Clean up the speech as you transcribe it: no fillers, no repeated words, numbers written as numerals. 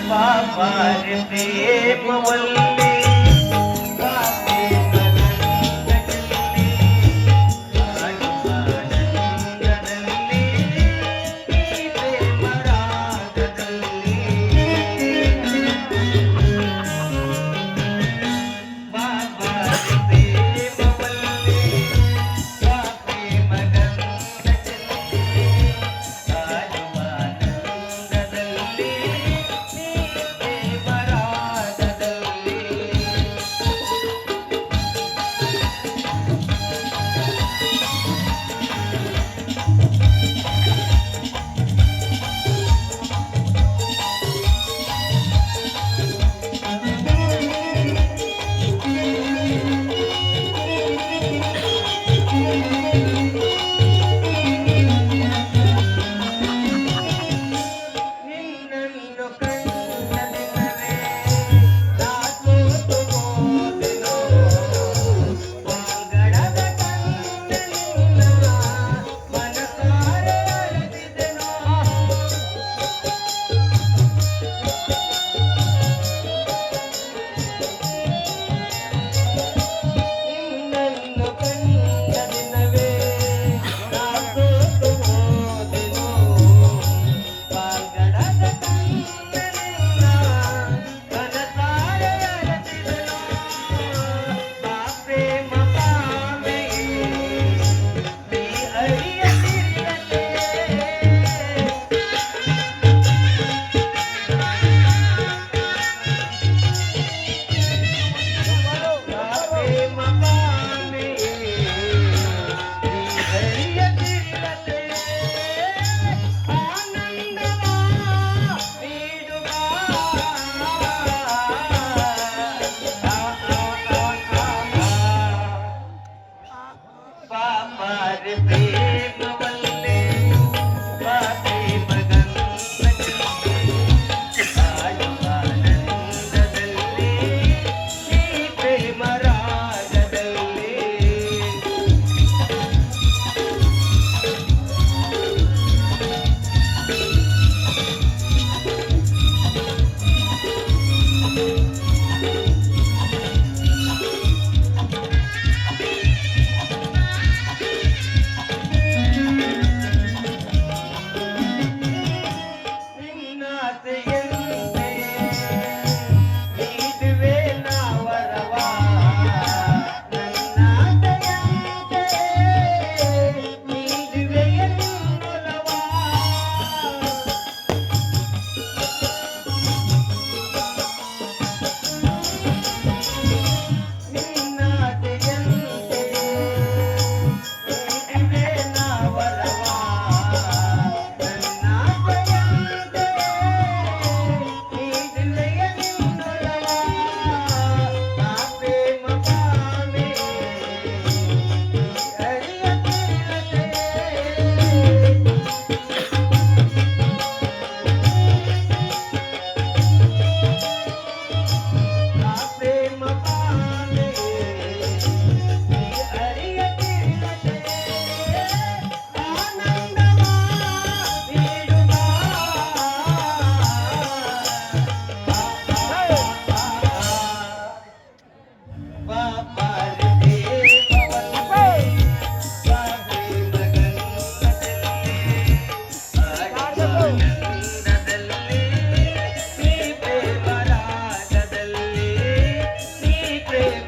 ಬಾಬಾರೆ ಪ್ರೇಮವಲ್ಲಿ ಬಾಬೆ ಮನದಲ್ಲಿ ಆನಂದದಲ್ಲಿ ಈ ಪ್ರೇಮರಾಗದಲ್ಲಿ ಬಾಬಾರೆ ಪ್ರೇಮವಲ್ಲಿ ಬಾಬೆ ಮನದಲ್ಲಿ ಆನಂದದಲ್ಲಿ ನಿನ್ನನ್ನು ಕಂಡ ದಿನವೇ ನಾ ಸೋತು ಹೋದೆನೋ ವಾಂಗಡದ ಕಂಡ ನಿನ್ನ ಮನಸಾರೆ ಅರಸಿದೆನೋ ನಿನ್ನನ್ನು ಕಂಡ ದಿನವೇ ನಾ ಸೋತು ಹೋದೆನೋ ವಾಂಗಡದ ಕಂಡ ನಿನ್ನ ಮನಸಾರೆ ಅರಸಿದೆನೋ ಆ ಪ್ರೇಮ ಕಾಮೆಯೇ ನೀ ಅರಿಯದಿರಲೇ ಪ್ರೇಮ ಕಾಮೆಯೇ ನೀ ಅರಿಯದಿರಲೇ ಆನಂದವ ನೀಡುವ ಬಾಬಾರೆ ಪ್ರೇಮವಲ್ಲೇ ಬಾಬೆ ಮಗಂದಲ್ಲಿ ಆಡುವ ಆನಂದದಲ್ಲಿ ಈ ಪ್ರೇಮ ರಾಗದಲ್ಲಿ ನಿನ್ನಾಸೆಯಂತೆ ನೀಡುವೆ ನಾ ವರವ ನನ್ನಾಸೆಯಂತೆ ನೀಡುವೆ ಎನ್ನೊಲವ ನಿನ್ನಾಸೆಯಂತೆ ನೀಡುವೆ ನಾ ವರವ ನನ್ನಾಸೆಯಂತೆ ನೀಡುವೆ ಎನ್ನೊಲವ ಆ ಪ್ರೇಮ ಕಾಮೆ ಅರಿಯದಿರಲೇ ಆ ಪ್ರೇಮ ಕಾಮೆ ಅರಿಯದಿರಲೇ ಆನಂದವ ನೀಡುವ ಬಾಬಾರೆ ಪ್ರೇಮವಲ್ಲೇ ಬಾಬೆ ಮಗಂದಲ್ಲಿ ಆನಂದದಲ್ಲಿ ಈ ಪ್ರೇಮ ರಾಗದಲ್ಲಿ ಈ ಪ್ರೇಮ